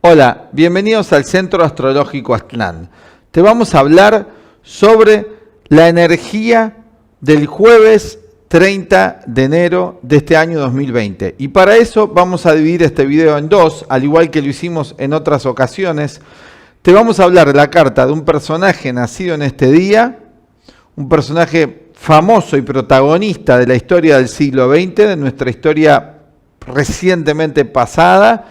Hola, bienvenidos al Centro Astrológico Aztlán. Te vamos a hablar sobre la energía del jueves 30 de enero de este año 2020. Y para eso vamos a dividir este video en dos, al igual que lo hicimos en otras ocasiones. Te vamos a hablar de la carta de un personaje nacido en este día, un personaje famoso y protagonista de la historia del siglo XX, de nuestra historia recientemente pasada.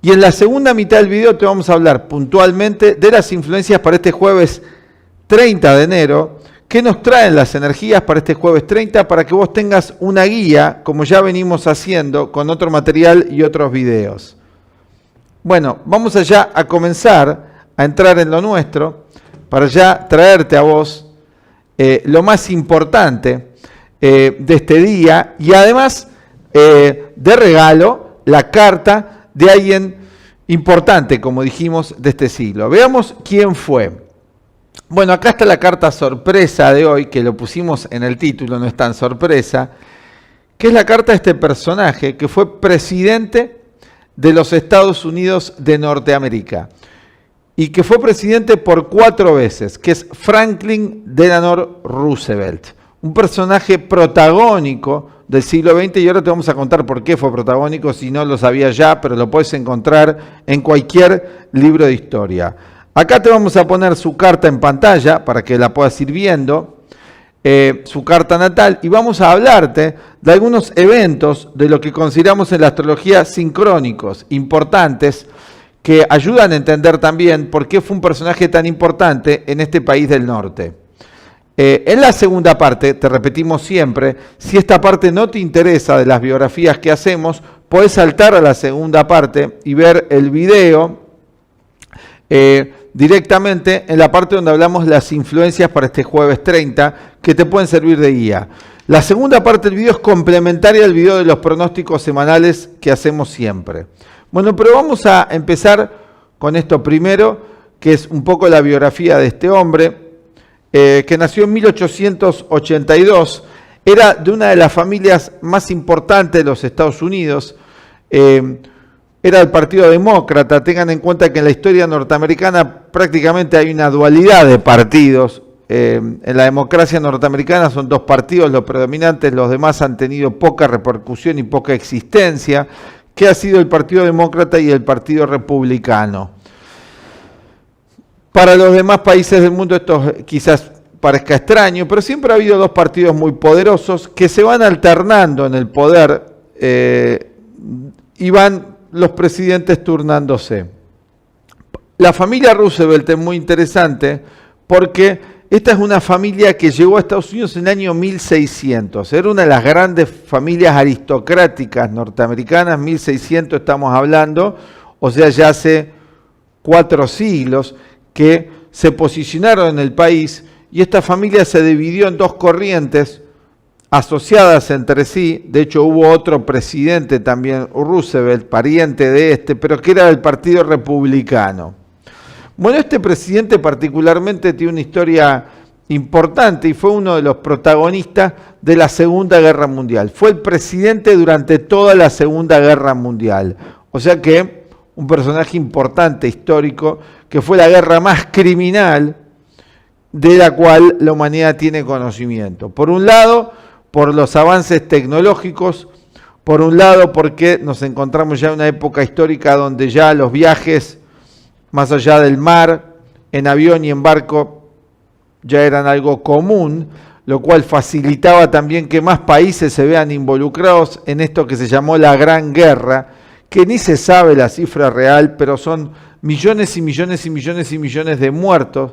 Y en la segunda mitad del video te vamos a hablar puntualmente de las influencias para este jueves 30 de enero, que nos traen las energías para este jueves 30 para que vos tengas una guía, como ya venimos haciendo con otro material y otros videos. Bueno, vamos allá a comenzar a entrar en lo nuestro para ya traerte a vos lo más importante de este día y además de regalo la carta de alguien importante, como dijimos, de este siglo. Veamos quién fue. Bueno, acá está la carta sorpresa de hoy, que lo pusimos en el título, no es tan sorpresa, que es la carta de este personaje que fue presidente de los Estados Unidos de Norteamérica y que fue presidente por 4 veces, que es Franklin Delano Roosevelt, un personaje protagónico del siglo XX, y ahora te vamos a contar por qué fue protagónico, si no lo sabías ya, pero lo puedes encontrar en cualquier libro de historia. Acá te vamos a poner su carta en pantalla para que la puedas ir viendo, su carta natal, y vamos a hablarte de algunos eventos de lo que consideramos en la astrología sincrónicos, importantes, que ayudan a entender también por qué fue un personaje tan importante en este país del norte. En la segunda parte, te repetimos siempre, si esta parte no te interesa de las biografías que hacemos, podés saltar a la segunda parte y ver el video directamente en la parte donde hablamos de las influencias para este jueves 30, que te pueden servir de guía. La segunda parte del video es complementaria al video de los pronósticos semanales que hacemos siempre. Bueno, pero vamos a empezar con esto primero, que es un poco la biografía de este hombre, que nació en 1882, era de una de las familias más importantes de los Estados Unidos, era del Partido Demócrata. Tengan en cuenta que en la historia norteamericana prácticamente hay una dualidad de partidos. En la democracia norteamericana son 2 partidos los predominantes, los demás han tenido poca repercusión y poca existencia, que ha sido el Partido Demócrata y el Partido Republicano. Para los demás países del mundo esto quizás parezca extraño, pero siempre ha habido 2 partidos muy poderosos que se van alternando en el poder y van los presidentes turnándose. La familia Roosevelt es muy interesante porque esta es una familia que llegó a Estados Unidos en el año 1600. Era una de las grandes familias aristocráticas norteamericanas, 1600 estamos hablando, o sea, ya hace 4 siglos, que se posicionaron en el país, y esta familia se dividió en 2 corrientes asociadas entre sí. De hecho hubo otro presidente también, Roosevelt, pariente de este, pero que era del Partido Republicano. Bueno, este presidente particularmente tiene una historia importante y fue uno de los protagonistas de la Segunda Guerra Mundial. Fue el presidente durante toda la Segunda Guerra Mundial, o sea que un personaje importante, histórico, que fue la guerra más criminal de la cual la humanidad tiene conocimiento. Por un lado, por los avances tecnológicos, por un lado, porque nos encontramos ya en una época histórica donde ya los viajes más allá del mar, en avión y en barco, ya eran algo común, lo cual facilitaba también que más países se vean involucrados en esto que se llamó la Gran Guerra, que ni se sabe la cifra real, pero son millones y millones y millones y millones de muertos,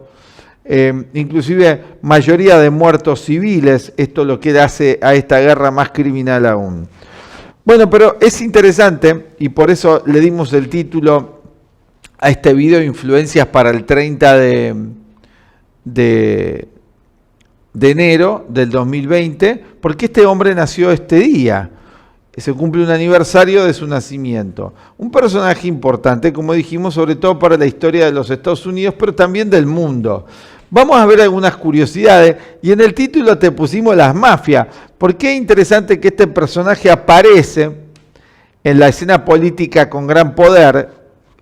inclusive mayoría de muertos civiles. Esto lo que hace a esta guerra más criminal aún. Bueno, pero es interesante y por eso le dimos el título a este video, Influencias para el 30 de enero del 2020, porque este hombre nació este día. Se cumple un aniversario de su nacimiento. Un personaje importante, como dijimos, sobre todo para la historia de los Estados Unidos, pero también del mundo. Vamos a ver algunas curiosidades, y en el título te pusimos las mafias. ¿Por qué es interesante que este personaje aparece en la escena política con gran poder?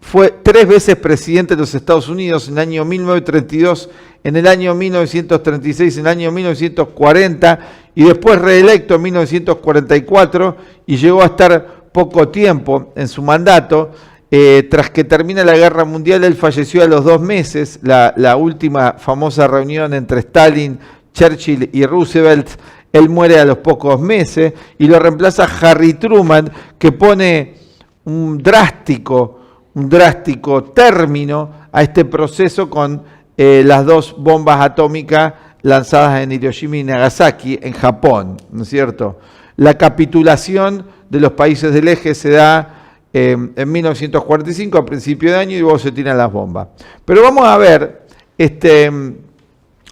fue 3 veces presidente de los Estados Unidos, en el año 1932, en el año 1936, en el año 1940 y después reelecto en 1944 y llegó a estar poco tiempo en su mandato. Tras que termina la Guerra Mundial, él falleció a los 2 meses, la última famosa reunión entre Stalin, Churchill y Roosevelt. Él muere a los pocos meses y lo reemplaza Harry Truman, que pone un drástico término a este proceso con las 2 bombas atómicas lanzadas en Hiroshima y Nagasaki, en Japón, ¿no es cierto? La capitulación de los países del eje se da en 1945, a principio de año, y luego se tiran las bombas. Pero vamos a ver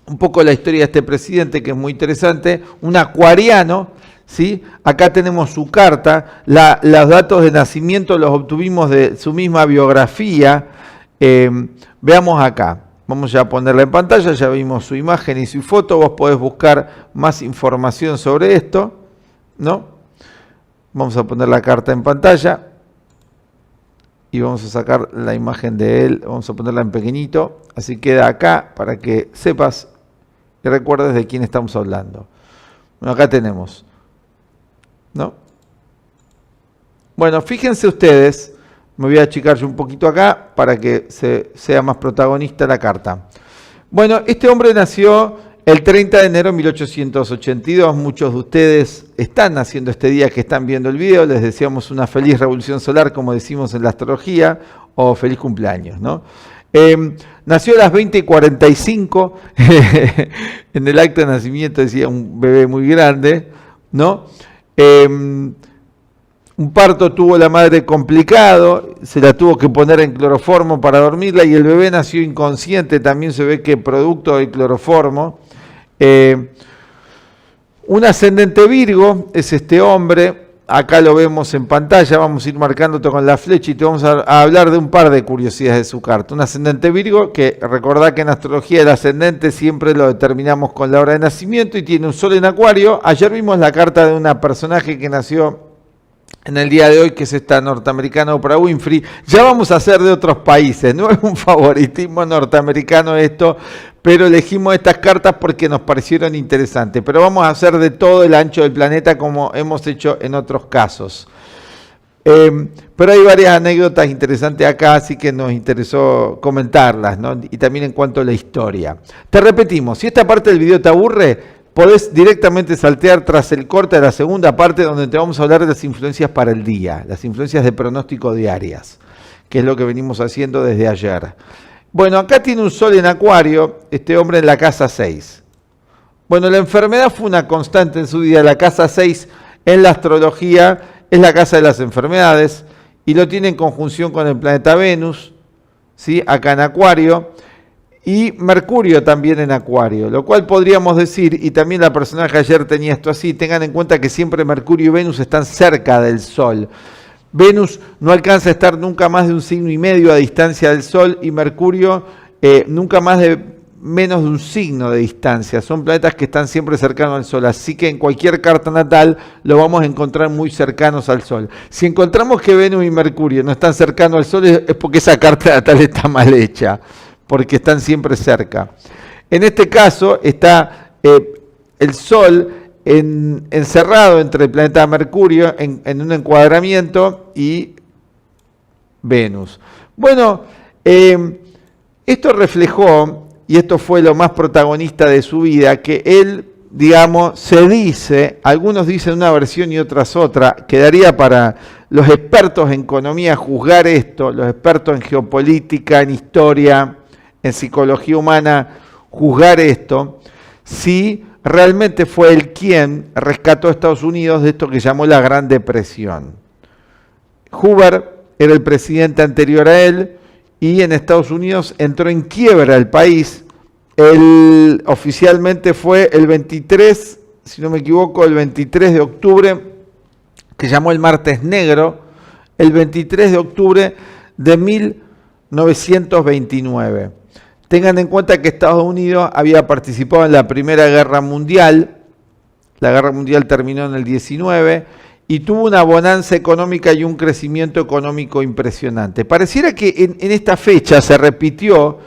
un poco la historia de este presidente, que es muy interesante, un acuariano, ¿sí? Acá tenemos su carta, los datos de nacimiento los obtuvimos de su misma biografía. Veamos acá, vamos ya a ponerla en pantalla, ya vimos su imagen y su foto, vos podés buscar más información sobre esto, ¿no? Vamos a poner la carta en pantalla y vamos a sacar la imagen de él, vamos a ponerla en pequeñito, así queda acá para que sepas y recuerdes de quién estamos hablando. Bueno, acá tenemos, ¿no? Bueno, fíjense ustedes, me voy a achicar yo un poquito acá para que sea más protagonista la carta. Bueno, este hombre nació el 30 de enero de 1882, muchos de ustedes están naciendo este día que están viendo el video, les deseamos una feliz revolución solar, como decimos en la astrología, o feliz cumpleaños, ¿no? Nació a las 20:45, en el acta de nacimiento decía un bebé muy grande, ¿no? Un parto tuvo la madre complicado, se la tuvo que poner en cloroformo para dormirla y el bebé nació inconsciente, también se ve que producto del cloroformo. Un ascendente Virgo es este hombre. Acá lo vemos en pantalla, vamos a ir marcándote con la flecha y te vamos a hablar de un par de curiosidades de su carta. Un ascendente Virgo, que recordá que en astrología el ascendente siempre lo determinamos con la hora de nacimiento y tiene un sol en Acuario. Ayer vimos la carta de una personaje que nació en el día de hoy, que es esta norteamericana Oprah Winfrey. Ya vamos a hacer de otros países, no es un favoritismo norteamericano esto, pero elegimos estas cartas porque nos parecieron interesantes. Pero vamos a hacer de todo el ancho del planeta como hemos hecho en otros casos. Pero hay varias anécdotas interesantes acá, así que nos interesó comentarlas, ¿no? Y también en cuanto a la historia. Te repetimos, si esta parte del video te aburre, podés directamente saltear tras el corte de la segunda parte, donde te vamos a hablar de las influencias para el día, las influencias de pronóstico diarias, que es lo que venimos haciendo desde ayer. Bueno, acá tiene un sol en Acuario, este hombre en la casa 6. Bueno, la enfermedad fue una constante en su vida. La casa 6 en la astrología es la casa de las enfermedades y lo tiene en conjunción con el planeta Venus, ¿sí? Acá en Acuario. Y Mercurio también en Acuario, lo cual podríamos decir, y también la personaje ayer tenía esto así, tengan en cuenta que siempre Mercurio y Venus están cerca del Sol. Venus no alcanza a estar nunca más de 1,5 signos a distancia del Sol y Mercurio nunca más de menos de 1 signo de distancia. Son planetas que están siempre cercanos al Sol, así que en cualquier carta natal lo vamos a encontrar muy cercanos al Sol. Si encontramos que Venus y Mercurio no están cercanos al Sol es porque esa carta natal está mal hecha, porque están siempre cerca. En este caso está el Sol encerrado entre el planeta Mercurio en un encuadramiento y Venus. Bueno, esto reflejó, y esto fue lo más protagonista de su vida, que él, digamos, se dice, algunos dicen una versión y otras otra, quedaría para los expertos en economía juzgar esto, los expertos en geopolítica, en historia, en psicología humana, juzgar esto, si realmente fue él quien rescató a Estados Unidos de esto que llamó la Gran Depresión. Hoover era el presidente anterior a él y en Estados Unidos entró en quiebra el país. Él oficialmente fue el 23, si no me equivoco, el 23 de octubre, que llamó el Martes Negro, el 23 de octubre de 1929. Tengan en cuenta que Estados Unidos había participado en la Primera Guerra Mundial. La Guerra Mundial terminó en el 19 y tuvo una bonanza económica y un crecimiento económico impresionante. Pareciera que en esta fecha se repitió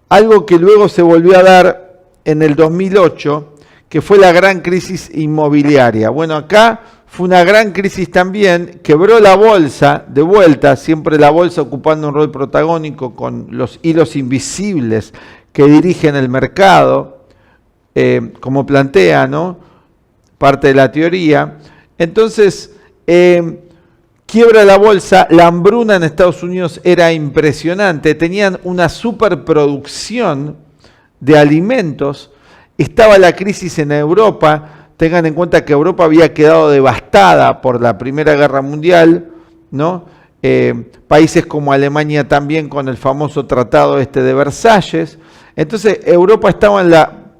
algo que luego se volvió a dar en el 2008, que fue la gran crisis inmobiliaria. Bueno, acá fue una gran crisis también, quebró la bolsa de vuelta, siempre la bolsa ocupando un rol protagónico con los hilos invisibles que dirigen el mercado, como plantea, ¿no?, parte de la teoría. Entonces, quiebra la bolsa, la hambruna en Estados Unidos era impresionante, tenían una superproducción de alimentos, estaba la crisis en Europa. Tengan en cuenta que Europa había quedado devastada por la Primera Guerra Mundial, ¿no? Países como Alemania también con el famoso Tratado de Versalles. Entonces Europa estaba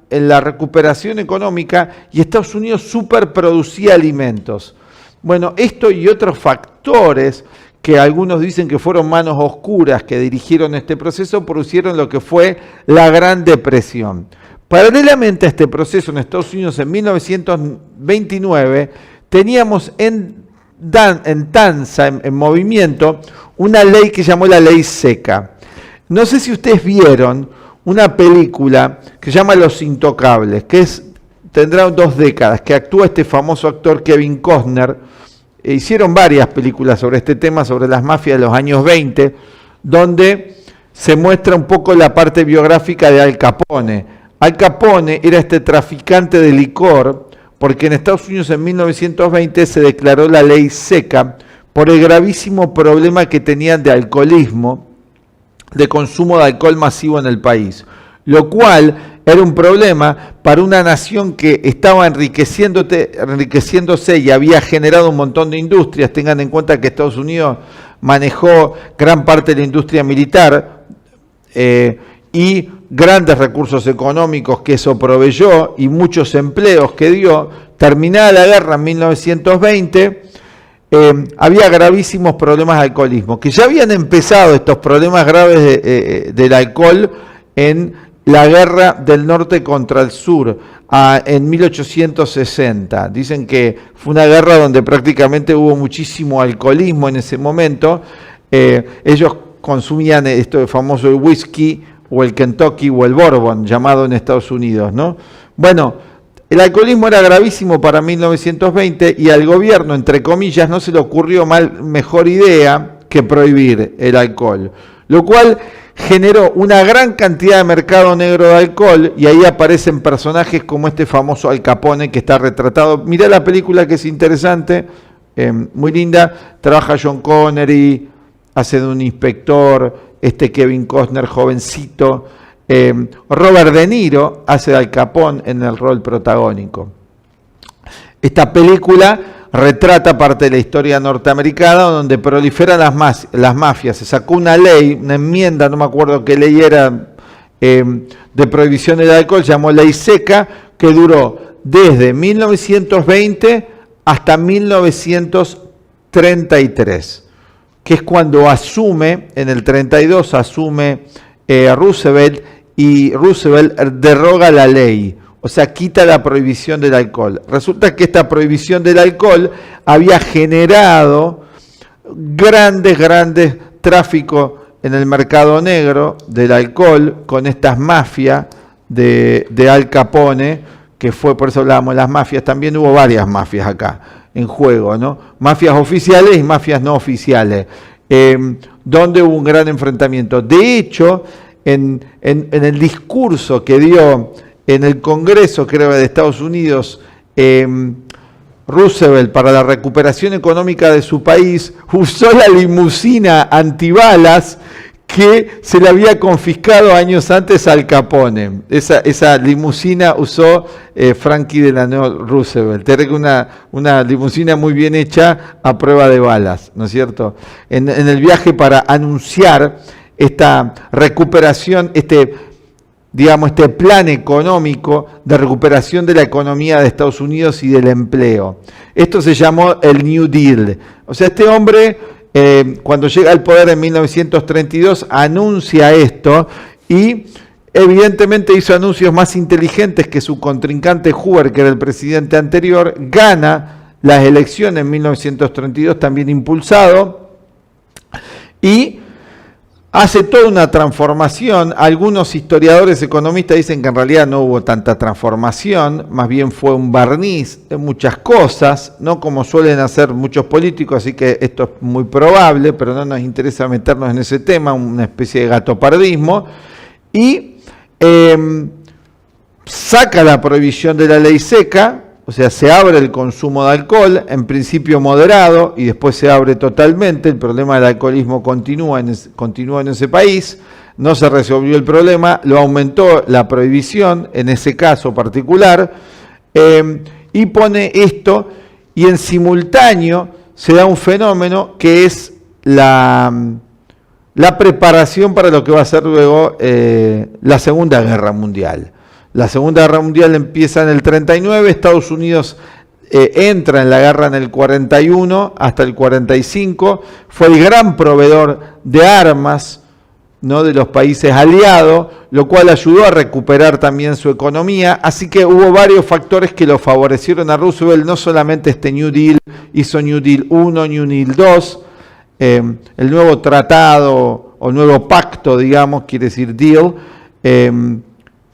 en la recuperación económica y Estados Unidos superproducía alimentos. Bueno, esto y otros factores que algunos dicen que fueron manos oscuras que dirigieron este proceso, produjeron lo que fue la Gran Depresión. Paralelamente a este proceso en Estados Unidos en 1929, teníamos en movimiento, una ley que llamó la Ley Seca. No sé si ustedes vieron una película que se llama Los Intocables, que tendrá 2 décadas, que actúa este famoso actor Kevin Costner. Hicieron varias películas sobre este tema, sobre las mafias de los años 20, donde se muestra un poco la parte biográfica de Al Capone. Al Capone era este traficante de licor, porque en Estados Unidos en 1920 se declaró la ley seca por el gravísimo problema que tenían de alcoholismo, de consumo de alcohol masivo en el país, lo cual era un problema para una nación que estaba enriqueciéndose y había generado un montón de industrias. Tengan en cuenta que Estados Unidos manejó gran parte de la industria militar, y grandes recursos económicos que eso proveyó y muchos empleos que dio. Terminada la guerra en 1920, había gravísimos problemas de alcoholismo, que ya habían empezado estos problemas graves del alcohol en la guerra del norte contra el sur, en 1860. Dicen que fue una guerra donde prácticamente hubo muchísimo alcoholismo en ese momento. Ellos consumían esto famoso el whisky, o el Kentucky o el Bourbon, llamado en Estados Unidos, ¿no? Bueno, el alcoholismo era gravísimo para 1920 y al gobierno, entre comillas, no se le ocurrió mejor idea que prohibir el alcohol, lo cual generó una gran cantidad de mercado negro de alcohol, y ahí aparecen personajes como este famoso Al Capone que está retratado. Mirá la película, que es interesante, muy linda, trabaja John Connery, hace de un inspector, Kevin Costner jovencito, Robert De Niro hace de Al Capone en el rol protagónico. Esta película retrata parte de la historia norteamericana donde proliferan las mafias. Se sacó una ley, una enmienda, no me acuerdo qué ley era, de prohibición del alcohol, llamó Ley Seca, que duró desde 1920 hasta 1933. Que es cuando asume, en el 32 asume Roosevelt, y Roosevelt deroga la ley, o sea, quita la prohibición del alcohol. Resulta que esta prohibición del alcohol había generado grandes tráfico en el mercado negro del alcohol con estas mafias de Al Capone, que fue, por eso hablábamos de las mafias, también hubo varias mafias acá en juego, ¿no? Mafias oficiales y mafias no oficiales, donde hubo un gran enfrentamiento. De hecho, en el discurso que dio en el Congreso, creo, de Estados Unidos, Roosevelt, para la recuperación económica de su país, usó la limusina antibalas que se le había confiscado años antes al Capone. Esa limusina usó Franklin Delano Roosevelt. Era una limusina muy bien hecha a prueba de balas, ¿no es cierto? En el viaje para anunciar esta recuperación, este plan económico de recuperación de la economía de Estados Unidos y del empleo. Esto se llamó el New Deal. O sea, este hombre, cuando llega al poder en 1932, anuncia esto y evidentemente hizo anuncios más inteligentes que su contrincante Hoover, que era el presidente anterior, gana las elecciones en 1932 también impulsado, y hace toda una transformación. Algunos historiadores economistas dicen que en realidad no hubo tanta transformación, más bien fue un barniz de muchas cosas, no como suelen hacer muchos políticos, así que esto es muy probable, pero no nos interesa meternos en ese tema, una especie de gatopardismo, y saca la prohibición de la ley seca, o sea, se abre el consumo de alcohol, en principio moderado, y después se abre totalmente. El problema del alcoholismo continúa en ese país, no se resolvió el problema, lo aumentó la prohibición en ese caso particular, y pone esto, y en simultáneo se da un fenómeno que es la preparación para lo que va a ser luego la Segunda Guerra Mundial. La Segunda Guerra Mundial empieza en el 39, Estados Unidos entra en la guerra en el 41 hasta el 45, fue el gran proveedor de armas, ¿no?, de los países aliados, lo cual ayudó a recuperar también su economía, así que hubo varios factores que lo favorecieron a Roosevelt, no solamente este New Deal, hizo New Deal 1, New Deal 2, el nuevo tratado o nuevo pacto, digamos, quiere decir deal,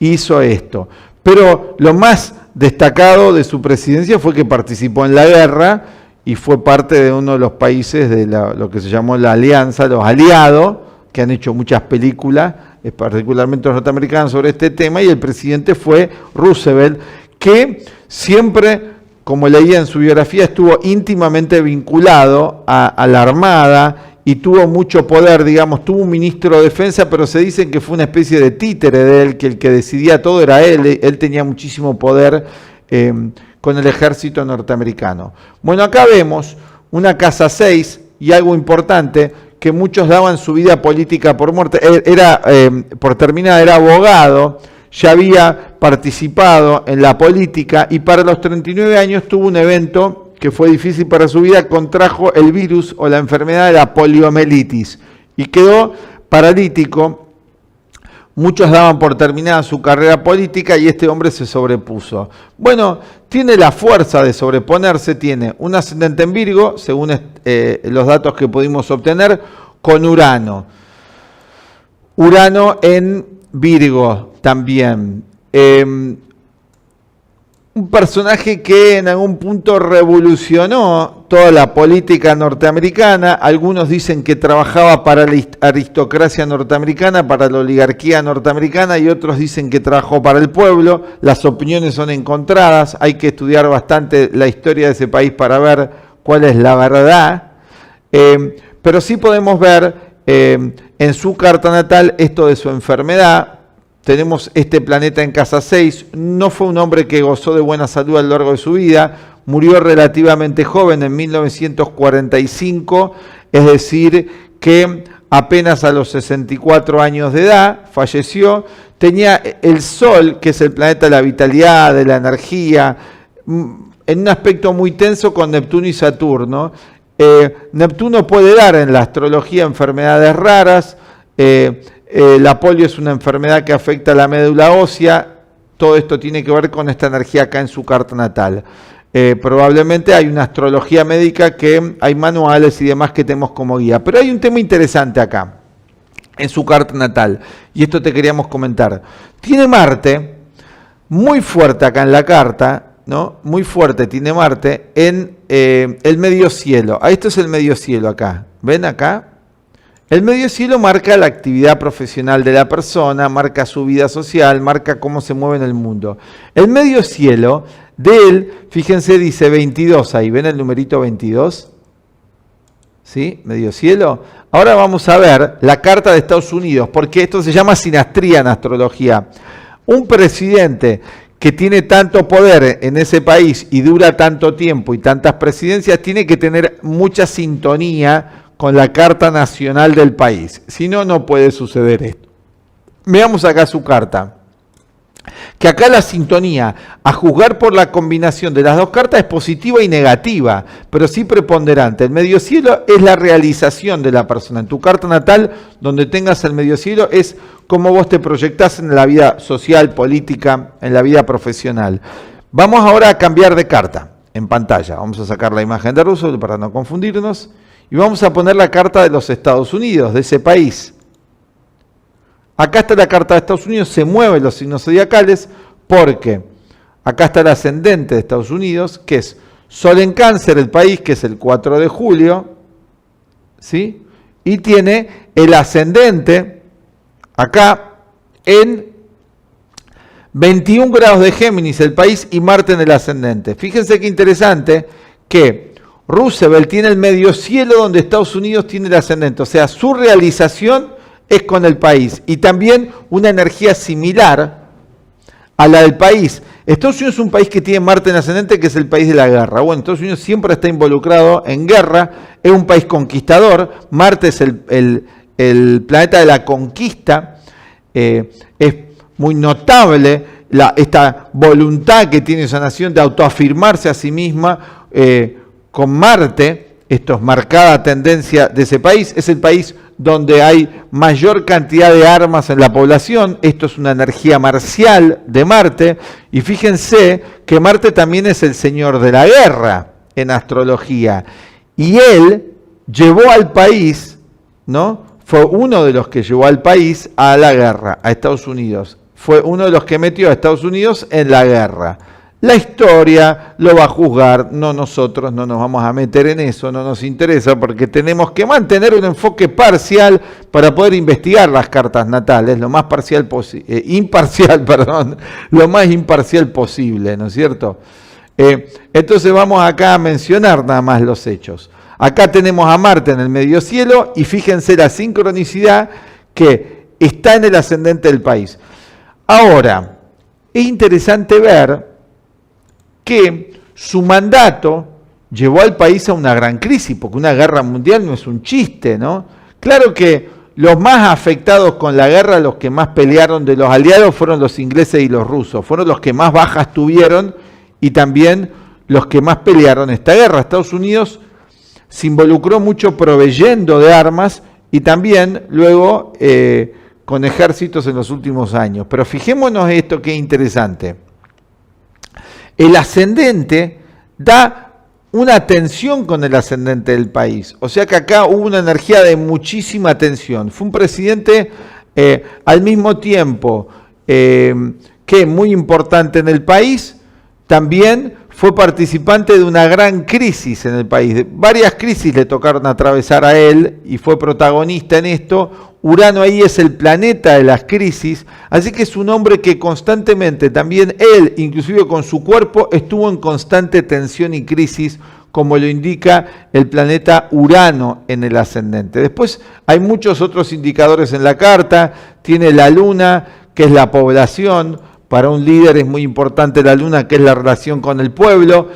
hizo esto. Pero lo más destacado de su presidencia fue que participó en la guerra y fue parte de uno de los países de lo que se llamó la alianza, los aliados, que han hecho muchas películas, particularmente los norteamericanos, sobre este tema, y el presidente fue Roosevelt, que siempre, como leía en su biografía, estuvo íntimamente vinculado a la Armada y tuvo mucho poder, digamos, tuvo un ministro de defensa, pero se dice que fue una especie de títere de él, que el que decidía todo era él tenía muchísimo poder con el ejército norteamericano. Bueno, acá vemos una casa 6 y algo importante, que muchos daban su vida política por muerte, por terminada, era abogado, ya había participado en la política y para los 39 años tuvo un evento que fue difícil para su vida, contrajo el virus o la enfermedad de la poliomielitis y quedó paralítico. Muchos daban por terminada su carrera política y este hombre se sobrepuso. Bueno, tiene la fuerza de sobreponerse, tiene un ascendente en Virgo, según los datos que pudimos obtener, con Urano. Urano en Virgo también. Un personaje que en algún punto revolucionó toda la política norteamericana. Algunos dicen que trabajaba para la aristocracia norteamericana, para la oligarquía norteamericana, y otros dicen que trabajó para el pueblo. Las opiniones son encontradas, hay que estudiar bastante la historia de ese país para ver cuál es la verdad. Pero sí podemos ver en su carta natal esto de su enfermedad. Tenemos este planeta en casa 6, no fue un hombre que gozó de buena salud a lo largo de su vida, murió relativamente joven en 1945, es decir, que apenas a los 64 años de edad falleció. Tenía el Sol, que es el planeta de la vitalidad, de la energía, en un aspecto muy tenso con Neptuno y Saturno. Neptuno puede dar en la astrología enfermedades raras. La polio es una enfermedad que afecta a la médula ósea. Todo esto tiene que ver con esta energía acá en su carta natal. Probablemente hay una astrología médica que hay manuales y demás que tenemos como guía. Pero hay un tema interesante acá, en su carta natal, y esto te queríamos comentar. Tiene Marte, muy fuerte acá en la carta, ¿no? Muy fuerte tiene Marte en el medio cielo. Esto es el medio cielo acá. ¿Ven acá? El medio cielo marca la actividad profesional de la persona, marca su vida social, marca cómo se mueve en el mundo. El medio cielo de él, fíjense, dice 22 ahí, ¿ven el numerito 22? ¿Sí? Medio cielo. Ahora vamos a ver la carta de Estados Unidos, porque esto se llama sinastría en astrología. Un presidente que tiene tanto poder en ese país y dura tanto tiempo y tantas presidencias, tiene que tener mucha sintonía con la carta nacional del país. Si no, no puede suceder esto. Veamos acá su carta. Que acá la sintonía, a juzgar por la combinación de las dos cartas, es positiva y negativa, pero sí preponderante. El medio cielo es la realización de la persona. En tu carta natal, donde tengas el medio cielo, es cómo vos te proyectás en la vida social, política, en la vida profesional. Vamos ahora a cambiar de carta. en pantalla. Vamos a sacar la imagen de Roosevelt para no confundirnos. Y vamos a poner la carta de los Estados Unidos, de ese país. Acá está la carta de Estados Unidos, se mueven los signos zodiacales porque acá está el ascendente de Estados Unidos, que es Sol en Cáncer, el país, que es el 4 de julio, ¿sí? Y tiene el ascendente acá en 21 grados de Géminis, el país, y Marte en el ascendente. Fíjense qué interesante que Roosevelt tiene el medio cielo donde Estados Unidos tiene el ascendente, o sea, su realización es con el país y también una energía similar a la del país. Estados Unidos es un país que tiene Marte en ascendente, que es el país de la guerra. Bueno, Estados Unidos siempre está involucrado en guerra, es un país conquistador, Marte es el planeta de la conquista, es muy notable esta voluntad que tiene esa nación de autoafirmarse a sí misma con Marte. Esto es marcada tendencia de ese país, es el país donde hay mayor cantidad de armas en la población. Esto es una energía marcial de Marte, y fíjense que Marte también es el señor de la guerra en astrología, y él llevó al país, ¿no? Fue uno de los que llevó al país a la guerra, a Estados Unidos. Fue uno de los que metió a Estados Unidos en la guerra. La historia lo va a juzgar, no nosotros, no nos vamos a meter en eso, no nos interesa, porque tenemos que mantener un enfoque parcial para poder investigar las cartas natales, lo más lo más imparcial posible, ¿no es cierto? Entonces vamos acá a mencionar nada más los hechos. Acá tenemos a Marte en el medio cielo y fíjense la sincronicidad que está en el ascendente del país. Ahora, es interesante ver que su mandato llevó al país a una gran crisis, porque una guerra mundial no es un chiste, ¿no? Claro que los más afectados con la guerra, los que más pelearon de los aliados, fueron los ingleses y los rusos, fueron los que más bajas tuvieron y también los que más pelearon esta guerra. Estados Unidos se involucró mucho proveyendo de armas y también luego con ejércitos en los últimos años. Pero fijémonos esto que es interesante. El ascendente da una tensión con el ascendente del país. O sea que acá hubo una energía de muchísima tensión. Fue un presidente al mismo tiempo que muy importante en el país, también fue participante de una gran crisis en el país. Varias crisis le tocaron atravesar a él y fue protagonista en esto. Urano ahí es el planeta de las crisis, así que es un hombre que constantemente, también él, inclusive con su cuerpo, estuvo en constante tensión y crisis, como lo indica el planeta Urano en el ascendente. Después hay muchos otros indicadores en la carta, tiene la luna, que es la población. Para un líder es muy importante la luna, que es la relación con el pueblo,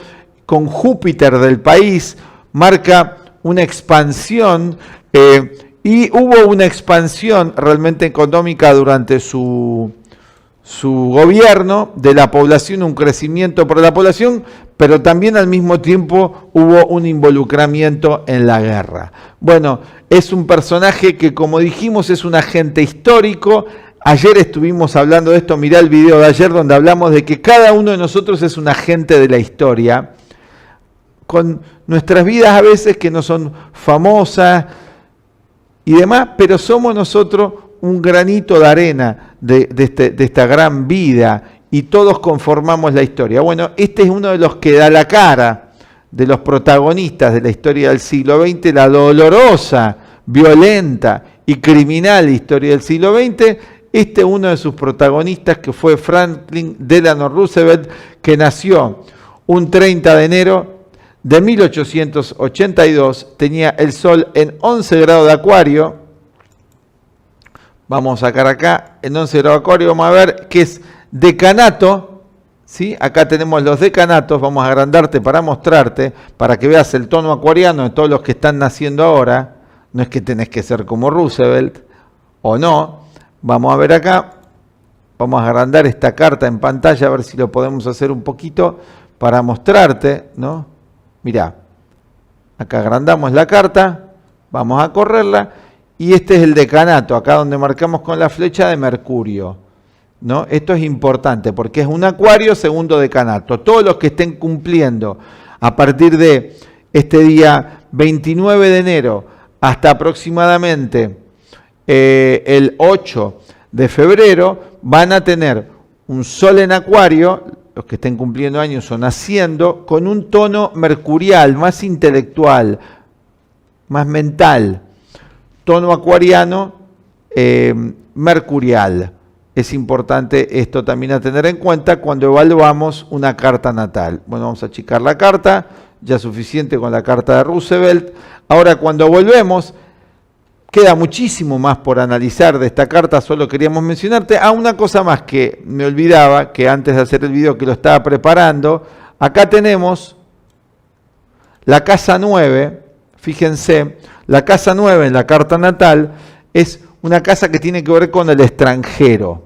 con Júpiter del país, marca una expansión, y hubo una expansión realmente económica durante su gobierno de la población, un crecimiento por la población, pero también al mismo tiempo hubo un involucramiento en la guerra. Bueno, es un personaje que, como dijimos, es un agente histórico. Ayer estuvimos hablando de esto, mirá el video de ayer donde hablamos de que cada uno de nosotros es un agente de la historia, con nuestras vidas a veces que no son famosas y demás, pero somos nosotros un granito de arena de esta gran vida y todos conformamos la historia. Bueno, este es uno de los que da la cara de los protagonistas de la historia del siglo XX, la dolorosa, violenta y criminal historia del siglo XX. Este es uno de sus protagonistas, que fue Franklin Delano Roosevelt, que nació un 30 de enero de 1882, tenía el Sol en 11 grados de Acuario. Vamos a sacar acá, en 11 grados de Acuario, vamos a ver que es decanato, ¿sí? Acá tenemos los decanatos, vamos a agrandarte para mostrarte, para que veas el tono acuariano de todos los que están naciendo ahora. No es que tenés que ser como Roosevelt, o no. Vamos a ver acá, vamos a agrandar esta carta en pantalla, a ver si lo podemos hacer un poquito para mostrarte, ¿no? Mirá, acá agrandamos la carta, vamos a correrla, y este es el decanato, acá donde marcamos con la flecha de Mercurio, ¿no? Esto es importante porque es un Acuario segundo decanato. Todos los que estén cumpliendo A partir de este día 29 de enero hasta aproximadamente el 8 de febrero van a tener un sol en Acuario, los que estén cumpliendo años o naciendo, con un tono mercurial, más intelectual, más mental, tono acuariano, mercurial. Es importante esto también a tener en cuenta cuando evaluamos una carta natal. Bueno, vamos a achicar la carta, ya suficiente con la carta de Roosevelt. Ahora cuando volvemos, queda muchísimo más por analizar de esta carta, solo queríamos mencionarte. Una cosa más que me olvidaba, que antes de hacer el video que lo estaba preparando, acá tenemos la casa 9, fíjense, la casa 9 en la carta natal es una casa que tiene que ver con el extranjero.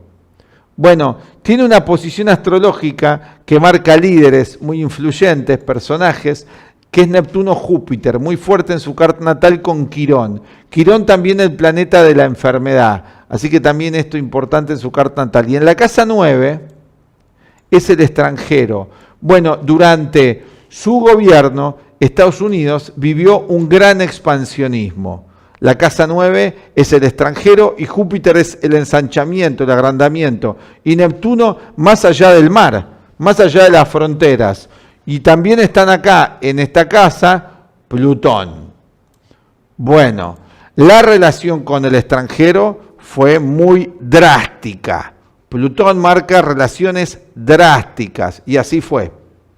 Bueno, tiene una posición astrológica que marca líderes muy influyentes, personajes, que es Neptuno-Júpiter, muy fuerte en su carta natal con Quirón. Quirón también el planeta de la enfermedad, así que también esto es importante en su carta natal. Y en la casa 9 es el extranjero. Bueno, durante su gobierno, Estados Unidos vivió un gran expansionismo. La casa 9 es el extranjero y Júpiter es el ensanchamiento, el agrandamiento. Y Neptuno más allá del mar, más allá de las fronteras. Y también están acá, en esta casa, Plutón. Bueno, la relación con el extranjero fue muy drástica. Plutón marca relaciones drásticas y así fue.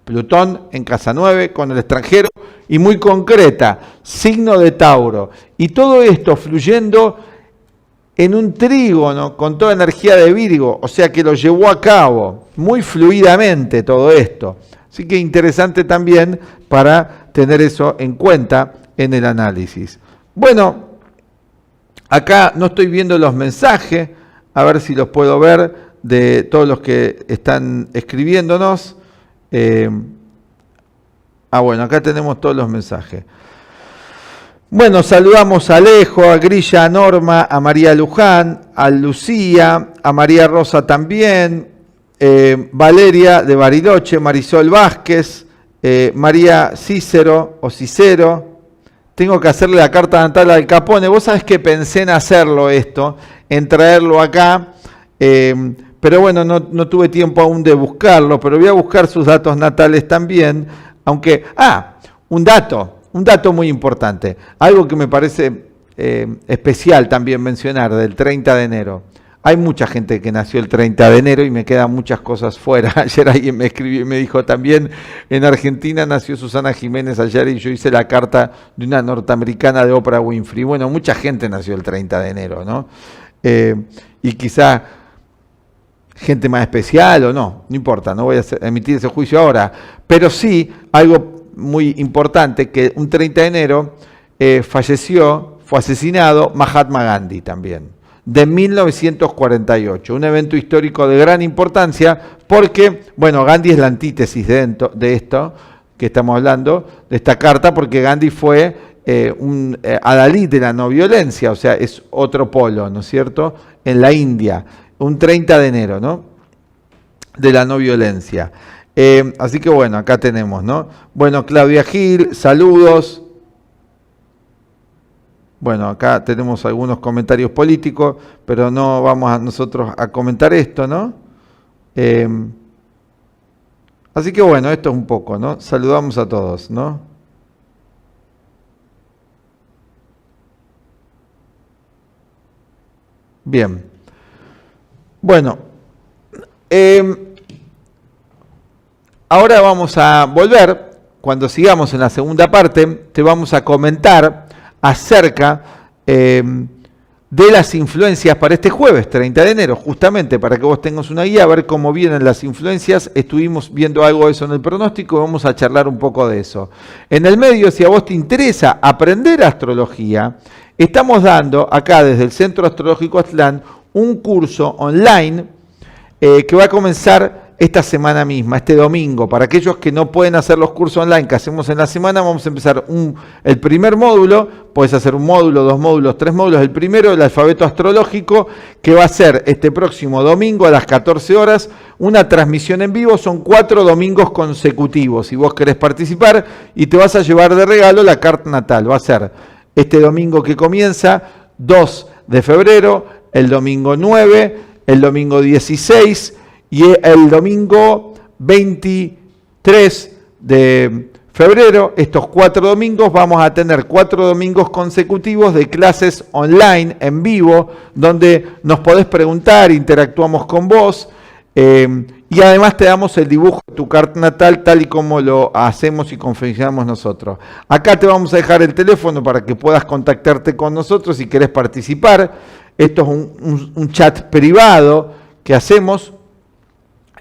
Plutón en casa 9 con el extranjero y muy concreta, signo de Tauro. Y todo esto fluyendo en un trígono con toda energía de Virgo, o sea que lo llevó a cabo muy fluidamente todo esto. Así que interesante también para tener eso en cuenta en el análisis. Bueno, acá no estoy viendo los mensajes, a ver si los puedo ver de todos los que están escribiéndonos. Bueno, acá tenemos todos los mensajes. Bueno, saludamos a Alejo, a Grilla, a Norma, a María Luján, a Lucía, a María Rosa también, Valeria de Bariloche, Marisol Vázquez, María Cícero o Cicero. Tengo que hacerle la carta natal al Capone. Vos sabés que pensé en hacerlo esto, en traerlo acá, pero bueno, no tuve tiempo aún de buscarlo, pero voy a buscar sus datos natales también, aunque, un dato muy importante, algo que me parece especial también mencionar del 30 de enero. Hay mucha gente que nació el 30 de enero y me quedan muchas cosas fuera. Ayer alguien me escribió y me dijo también, en Argentina nació Susana Jiménez ayer y yo hice la carta de una norteamericana de Oprah Winfrey. Bueno, mucha gente nació el 30 de enero, ¿no? Y quizá gente más especial o no importa, no voy a emitir ese juicio ahora, pero sí algo muy importante, que un 30 de enero fue asesinado Mahatma Gandhi también, de 1948, un evento histórico de gran importancia porque, bueno, Gandhi es la antítesis de esto que estamos hablando, de esta carta, porque Gandhi fue un adalid de la no violencia, o sea, es otro polo, ¿no es cierto?, en la India, un 30 de enero, ¿no?, de la no violencia. Así que bueno, acá tenemos, ¿no? Bueno, Claudia Gil, saludos. Bueno, acá tenemos algunos comentarios políticos, pero no vamos a nosotros a comentar esto, ¿no? Así que bueno, esto es un poco, ¿no? Saludamos a todos, ¿no? Bien. Bueno, ahora vamos a volver, cuando sigamos en la segunda parte, te vamos a comentar acerca de las influencias para este jueves, 30 de enero, justamente para que vos tengas una guía, a ver cómo vienen las influencias. Estuvimos viendo algo de eso en el pronóstico y vamos a charlar un poco de eso. En el medio, si a vos te interesa aprender astrología, estamos dando acá desde el Centro Astrológico Aztlán un curso online que va a comenzar esta semana misma, este domingo. Para aquellos que no pueden hacer los cursos online que hacemos en la semana, vamos a empezar el primer módulo. Puedes hacer un módulo, 2 módulos, 3 módulos. El primero, el alfabeto astrológico, que va a ser este próximo domingo a las 14 horas, una transmisión en vivo. Son 4 domingos consecutivos. Si vos querés participar, y te vas a llevar de regalo la carta natal. Va a ser este domingo que comienza, 2 de febrero, el domingo 9, el domingo 16 y el domingo 23 de febrero. Estos 4 domingos vamos a tener 4 domingos consecutivos de clases online en vivo, donde nos podés preguntar, interactuamos con vos, y además te damos el dibujo de tu carta natal tal y como lo hacemos y confeccionamos nosotros. Acá te vamos a dejar el teléfono para que puedas contactarte con nosotros si querés participar. Esto es un chat privado que hacemos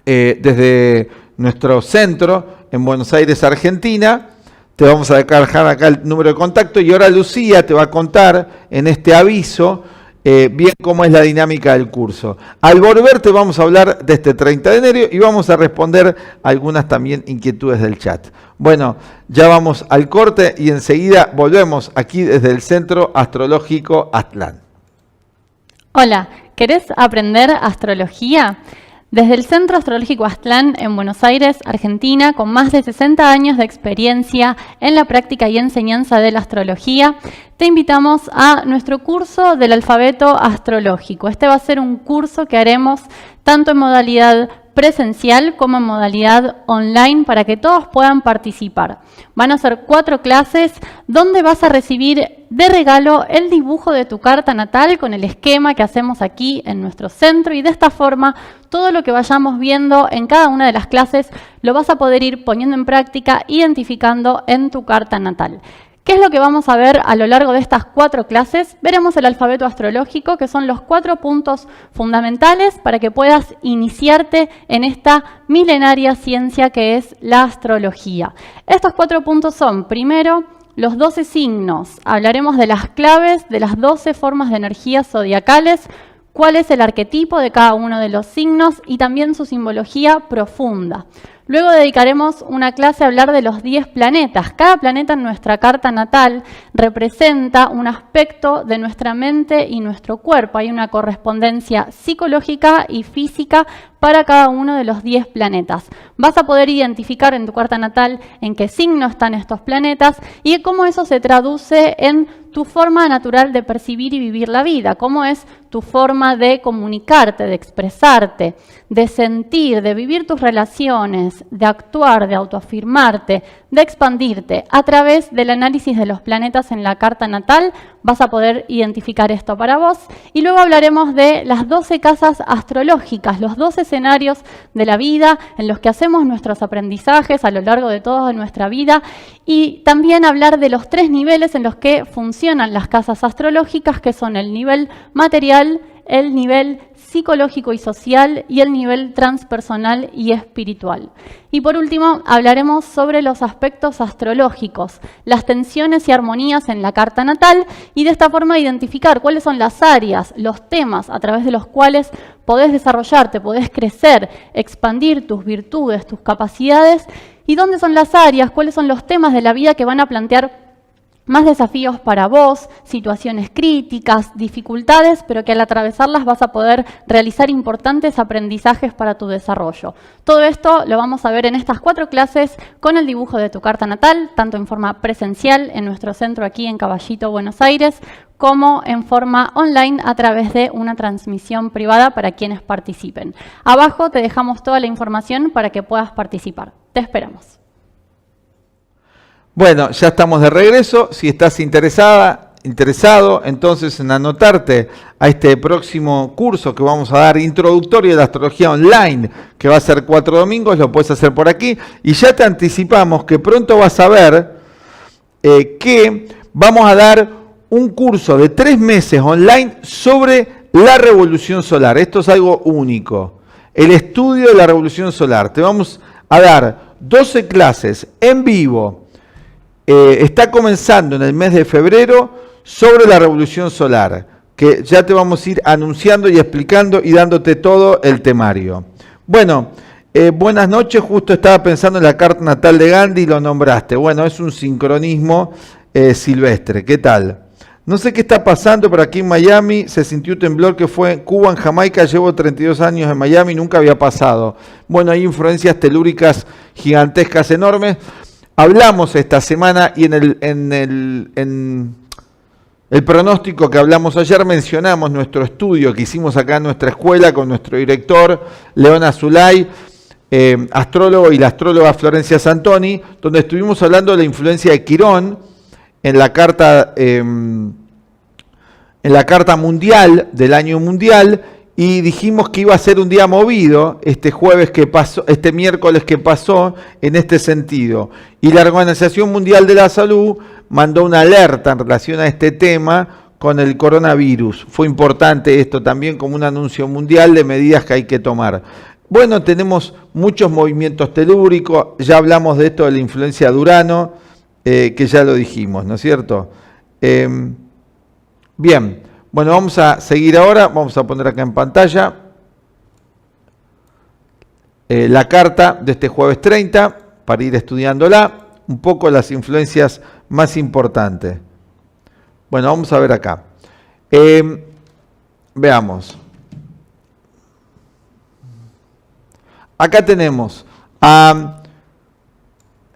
desde nuestro centro en Buenos Aires, Argentina. Te vamos a dejar acá el número de contacto y ahora Lucía te va a contar en este aviso bien cómo es la dinámica del curso. Al volver te vamos a hablar de este 30 de enero y vamos a responder algunas también inquietudes del chat. Bueno, ya vamos al corte y enseguida volvemos aquí desde el Centro Astrológico Aztlán. Hola, ¿querés aprender astrología? Desde el Centro Astrológico Aztlán en Buenos Aires, Argentina, con más de 60 años de experiencia en la práctica y enseñanza de la astrología, te invitamos a nuestro curso del alfabeto astrológico. Este va a ser un curso que haremos tanto en modalidad presencial como en modalidad online para que todos puedan participar. Van a ser 4 clases donde vas a recibir de regalo el dibujo de tu carta natal con el esquema que hacemos aquí en nuestro centro, y de esta forma todo lo que vayamos viendo en cada una de las clases lo vas a poder ir poniendo en práctica, identificando en tu carta natal. ¿Qué es lo que vamos a ver a lo largo de estas 4 clases? Veremos el alfabeto astrológico, que son los 4 puntos fundamentales para que puedas iniciarte en esta milenaria ciencia que es la astrología. Estos 4 puntos son, primero, los 12 signos. Hablaremos de las claves de las 12 formas de energías zodiacales, cuál es el arquetipo de cada uno de los signos y también su simbología profunda. Luego dedicaremos una clase a hablar de los 10 planetas. Cada planeta en nuestra carta natal representa un aspecto de nuestra mente y nuestro cuerpo. Hay una correspondencia psicológica y física para cada uno de los 10 planetas. Vas a poder identificar en tu carta natal en qué signo están estos planetas y cómo eso se traduce en tu forma natural de percibir y vivir la vida, cómo es tu forma de comunicarte, de expresarte, de sentir, de vivir tus relaciones, de actuar, de autoafirmarte, de expandirte. A través del análisis de los planetas en la carta natal vas a poder identificar esto para vos. Y luego hablaremos de las 12 casas astrológicas, los 12 escenarios de la vida en los que hacemos nuestros aprendizajes a lo largo de toda nuestra vida, y también hablar de los 3 niveles en los que funcionan las casas astrológicas, que son el nivel material, el nivel psicológico y social y el nivel transpersonal y espiritual. Y por último, hablaremos sobre los aspectos astrológicos, las tensiones y armonías en la carta natal, y de esta forma identificar cuáles son las áreas, los temas a través de los cuales podés desarrollarte, podés crecer, expandir tus virtudes, tus capacidades, y dónde son las áreas, cuáles son los temas de la vida que van a plantear más desafíos para vos, situaciones críticas, dificultades, pero que al atravesarlas vas a poder realizar importantes aprendizajes para tu desarrollo. Todo esto lo vamos a ver en estas 4 clases con el dibujo de tu carta natal, tanto en forma presencial en nuestro centro aquí en Caballito, Buenos Aires, como en forma online a través de una transmisión privada para quienes participen. Abajo te dejamos toda la información para que puedas participar. Te esperamos. Bueno, ya estamos de regreso. Si estás interesado, entonces en anotarte a este próximo curso que vamos a dar, introductorio de la astrología online, que va a ser 4 domingos, lo puedes hacer por aquí. Y ya te anticipamos que pronto vas a ver que vamos a dar un curso de 3 meses online sobre la revolución solar. Esto es algo único. El estudio de la revolución solar. Te vamos a dar 12 clases en vivo. Está comenzando en el mes de febrero sobre la revolución solar, que ya te vamos a ir anunciando y explicando y dándote todo el temario. Bueno, Buenas noches, justo estaba pensando en la carta natal de Gandhi y lo nombraste. Bueno, es un sincronismo silvestre. ¿Qué tal? No sé qué está pasando, pero aquí en Miami se sintió un temblor que fue en Cuba, en Jamaica. Llevo 32 años en Miami, nunca había pasado. Bueno, hay influencias telúricas gigantescas, enormes. Hablamos esta semana y en el pronóstico que hablamos ayer mencionamos nuestro estudio que hicimos acá en nuestra escuela con nuestro director, León Azulay, astrólogo, y la astróloga Florencia Santoni, donde estuvimos hablando de la influencia de Quirón en la carta mundial del año mundial, y dijimos que iba a ser un día movido este jueves que pasó, este miércoles que pasó, en este sentido. Y la Organización Mundial de la Salud mandó una alerta en relación a este tema con el coronavirus. Fue importante esto también como un anuncio mundial de medidas que hay que tomar. Bueno, tenemos muchos movimientos telúricos, ya hablamos de esto de la influencia de Urano, que ya lo dijimos, ¿no es cierto? Bien, bueno, vamos a seguir ahora, vamos a poner acá en pantalla la carta de este jueves 30, para ir estudiándola, un poco las influencias más importantes. Bueno, vamos a ver acá. Veamos. Acá tenemos a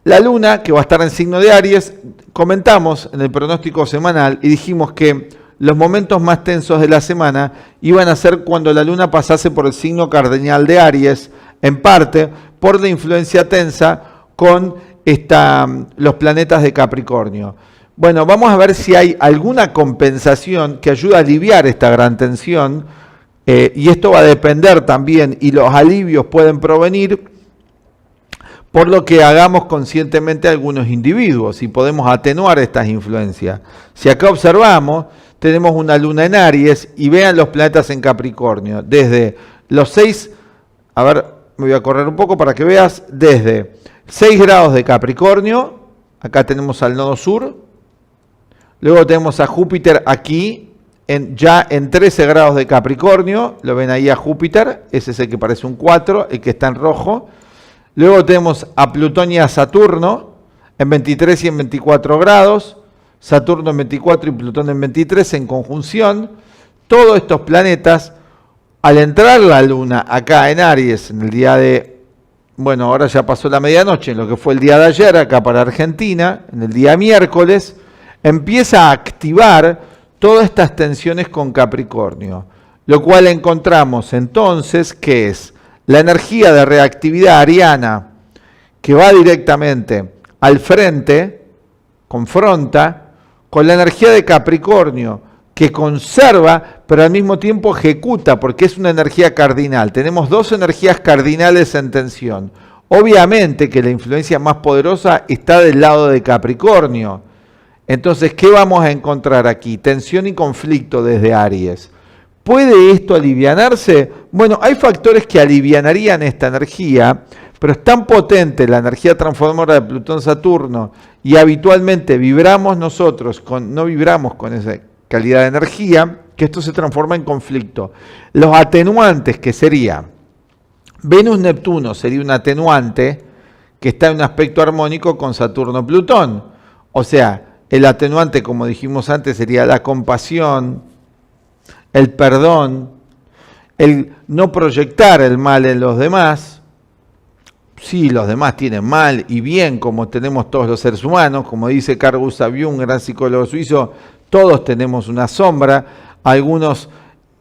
la luna, que va a estar en signo de Aries. Comentamos en el pronóstico semanal y dijimos que los momentos más tensos de la semana iban a ser cuando la luna pasase por el signo cardinal de Aries, en parte por la influencia tensa con los planetas de Capricornio. Bueno, vamos a ver si hay alguna compensación que ayude a aliviar esta gran tensión, y esto va a depender también, y los alivios pueden provenir por lo que hagamos conscientemente algunos individuos, y podemos atenuar estas influencias. Si acá observamos, tenemos una luna en Aries, y vean los planetas en Capricornio, desde los 6, a ver, me voy a correr un poco para que veas, desde 6 grados de Capricornio, acá tenemos al nodo sur, luego tenemos a Júpiter aquí, ya en 13 grados de Capricornio, lo ven ahí a Júpiter, ese es el que parece un 4, el que está en rojo. Luego tenemos a Plutón y a Saturno en 23 y en 24 grados, Saturno en 24 y Plutón en 23 en conjunción. Todos estos planetas, al entrar la luna acá en Aries, en el día de, bueno, ahora ya pasó la medianoche, en lo que fue el día de ayer acá para Argentina, en el día miércoles, empieza a activar todas estas tensiones con Capricornio, lo cual encontramos entonces que es la energía de reactividad ariana que va directamente al frente, confronta, con la energía de Capricornio que conserva, pero al mismo tiempo ejecuta, porque es una energía cardinal. Tenemos dos energías cardinales en tensión. Obviamente que la influencia más poderosa está del lado de Capricornio. Entonces, ¿qué vamos a encontrar aquí? Tensión y conflicto desde Aries. ¿Puede esto alivianarse? Bueno, hay factores que alivianarían esta energía, pero es tan potente la energía transformadora de Plutón-Saturno, y habitualmente vibramos nosotros, no vibramos con esa calidad de energía, que esto se transforma en conflicto. Los atenuantes, que sería Venus-Neptuno, sería un atenuante que está en un aspecto armónico con Saturno-Plutón. O sea, el atenuante, como dijimos antes, sería la compasión, el perdón, el no proyectar el mal en los demás. Sí, los demás tienen mal y bien, como tenemos todos los seres humanos. Como dice Carl Gustav Jung, un gran psicólogo suizo, todos tenemos una sombra. Algunos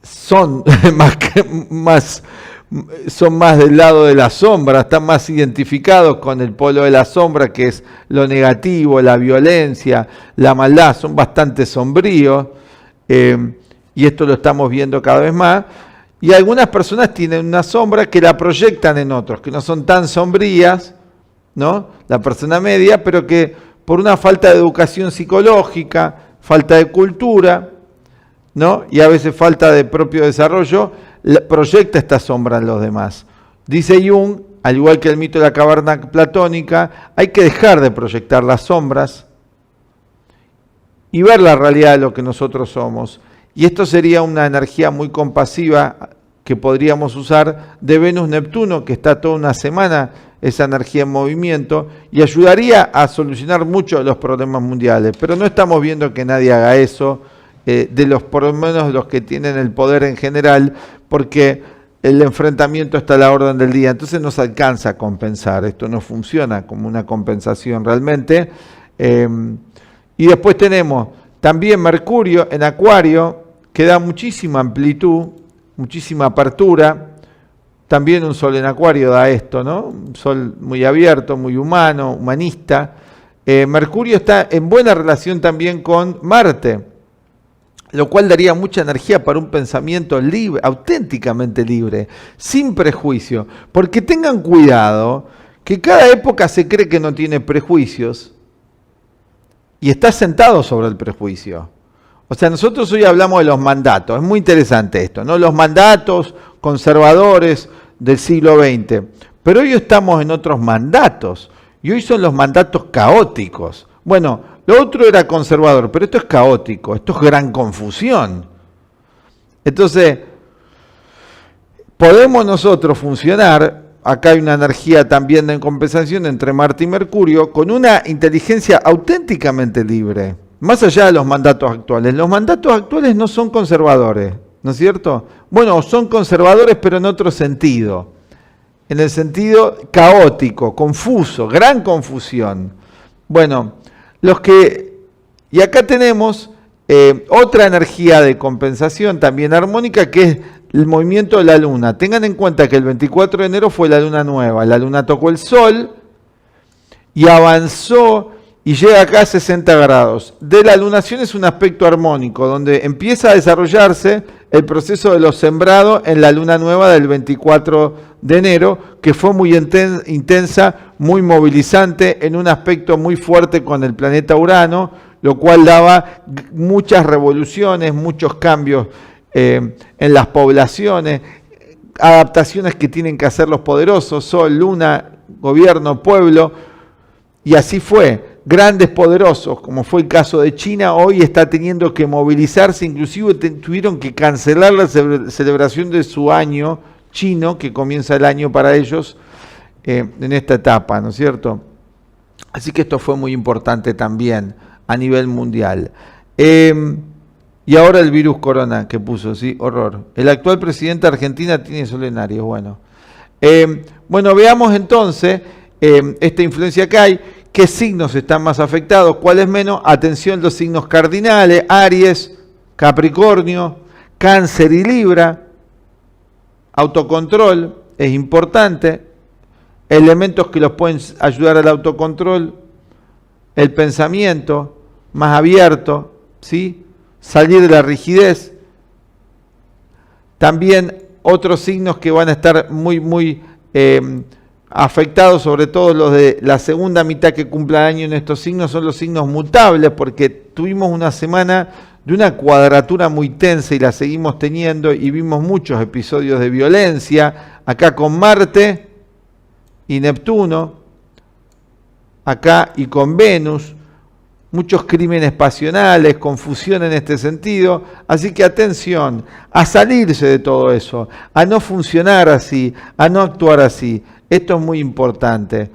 son son más del lado de la sombra, están más identificados con el polo de la sombra, que es lo negativo, la violencia, la maldad, son bastante sombríos, y esto lo estamos viendo cada vez más. Y algunas personas tienen una sombra que la proyectan en otros, que no son tan sombrías, ¿no? La persona media, pero que por una falta de educación psicológica, falta de cultura, ¿no? Y a veces falta de propio desarrollo, proyecta esta sombra en los demás. Dice Jung, al igual que el mito de la caverna platónica, hay que dejar de proyectar las sombras y ver la realidad de lo que nosotros somos. Y esto sería una energía muy compasiva que podríamos usar de Venus-Neptuno, que está toda una semana esa energía en movimiento, y ayudaría a solucionar muchos de los problemas mundiales. Pero no estamos viendo que nadie haga eso, por lo menos los que tienen el poder en general, porque el enfrentamiento está a la orden del día. Entonces no se alcanza a compensar. Esto no funciona como una compensación realmente. Y después tenemos también Mercurio en Acuario, que da muchísima amplitud, muchísima apertura. También un Sol en Acuario da esto, ¿no? Un Sol muy abierto, muy humano, humanista. Mercurio está en buena relación también con Marte, lo cual daría mucha energía para un pensamiento libre, auténticamente libre, sin prejuicio. Porque tengan cuidado que cada época se cree que no tiene prejuicios y está sentado sobre el prejuicio. O sea, nosotros hoy hablamos de los mandatos, es muy interesante esto, ¿no? Los mandatos conservadores del siglo XX, pero hoy estamos en otros mandatos, y hoy son los mandatos caóticos. Bueno, lo otro era conservador, pero esto es caótico, esto es gran confusión. Entonces, podemos nosotros funcionar, acá hay una energía también de compensación entre Marte y Mercurio, con una inteligencia auténticamente libre, más allá de los mandatos actuales. Los mandatos actuales no son conservadores, ¿no es cierto? Bueno, son conservadores, pero en otro sentido, en el sentido caótico, confuso, gran confusión. Bueno, y acá tenemos otra energía de compensación también armónica, que es el movimiento de la Luna. Tengan en cuenta que el 24 de enero fue la Luna nueva. La Luna tocó el Sol y avanzó y llega acá a 60 grados. De la lunación es un aspecto armónico, donde empieza a desarrollarse el proceso de lo sembrado en la Luna nueva del 24 de enero, que fue muy intensa, muy movilizante, en un aspecto muy fuerte con el planeta Urano, lo cual daba muchas revoluciones, muchos cambios en las poblaciones, adaptaciones que tienen que hacer los poderosos, Sol, Luna, gobierno, pueblo, y así fue. Grandes poderosos, como fue el caso de China, hoy está teniendo que movilizarse, inclusive tuvieron que cancelar la celebración de su año chino, que comienza el año para ellos en esta etapa, ¿no es cierto? Así que esto fue muy importante también a nivel mundial. Y ahora el virus corona que puso, sí, horror. El actual presidente de Argentina tiene solenarios, bueno. Bueno, veamos entonces esta influencia que hay. ¿Qué signos están más afectados? ¿Cuáles menos? Atención, los signos cardinales: Aries, Capricornio, Cáncer y Libra. Autocontrol es importante. Elementos que los pueden ayudar al autocontrol: el pensamiento más abierto, ¿sí? Salir de la rigidez. También otros signos que van a estar muy afectados, sobre todo los de la segunda mitad que cumpla el año en estos signos, son los signos mutables, porque tuvimos una semana de una cuadratura muy tensa y la seguimos teniendo, y vimos muchos episodios de violencia, acá con Marte y Neptuno, acá y con Venus, muchos crímenes pasionales, confusión en este sentido. Así que atención a salirse de todo eso, a no funcionar así, a no actuar así. Esto es muy importante,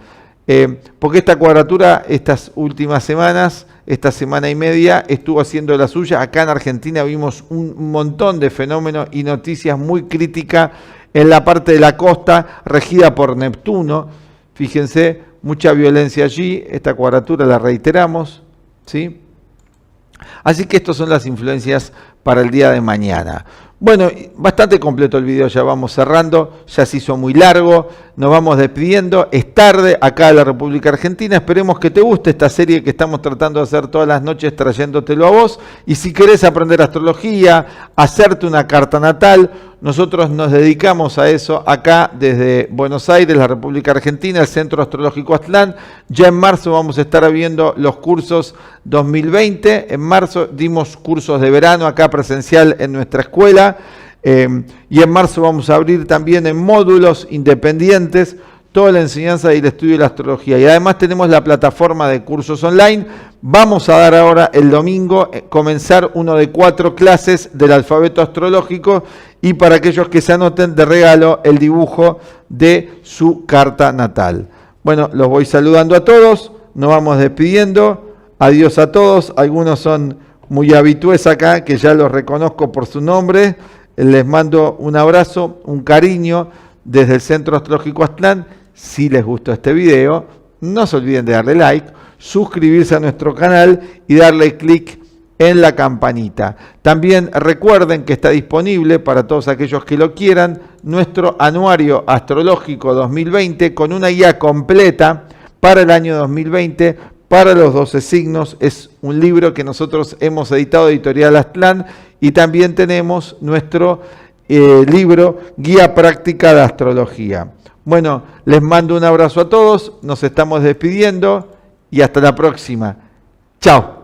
porque esta cuadratura, estas últimas semanas, esta semana y media, estuvo haciendo la suya. Acá en Argentina vimos un montón de fenómenos y noticias muy críticas en la parte de la costa, regida por Neptuno. Fíjense, mucha violencia allí. Esta cuadratura la reiteramos, ¿sí? Así que estas son las influencias para el día de mañana. Bueno, bastante completo el video, ya vamos cerrando, ya se hizo muy largo, nos vamos despidiendo, es tarde acá en la República Argentina. Esperemos que te guste esta serie que estamos tratando de hacer todas las noches, trayéndotelo a vos. Y si querés aprender astrología, hacerte una carta natal, nosotros nos dedicamos a eso acá desde Buenos Aires, la República Argentina, el Centro Astrológico Aztlán. Ya en marzo vamos a estar viendo los cursos 2020, en marzo dimos cursos de verano acá presencial en nuestra escuela, y en marzo vamos a abrir también en módulos independientes toda la enseñanza y el estudio de la astrología. Y además tenemos la plataforma de cursos online. Vamos a dar ahora el domingo, comenzar uno de 4 clases del alfabeto astrológico y para aquellos que se anoten de regalo el dibujo de su carta natal. Bueno, los voy saludando a todos, nos vamos despidiendo. Adiós a todos, algunos son muy habitués acá, que ya los reconozco por su nombre. Les mando un abrazo, un cariño desde el Centro Astrológico Aztlán. Si les gustó este video, no se olviden de darle like, suscribirse a nuestro canal y darle clic en la campanita. También recuerden que está disponible para todos aquellos que lo quieran nuestro anuario astrológico 2020 con una guía completa para el año 2020 para los 12 signos. Es un libro que nosotros hemos editado, Editorial Aztlán, y también tenemos nuestro libro Guía Práctica de Astrología. Bueno, les mando un abrazo a todos, nos estamos despidiendo y hasta la próxima. Chao.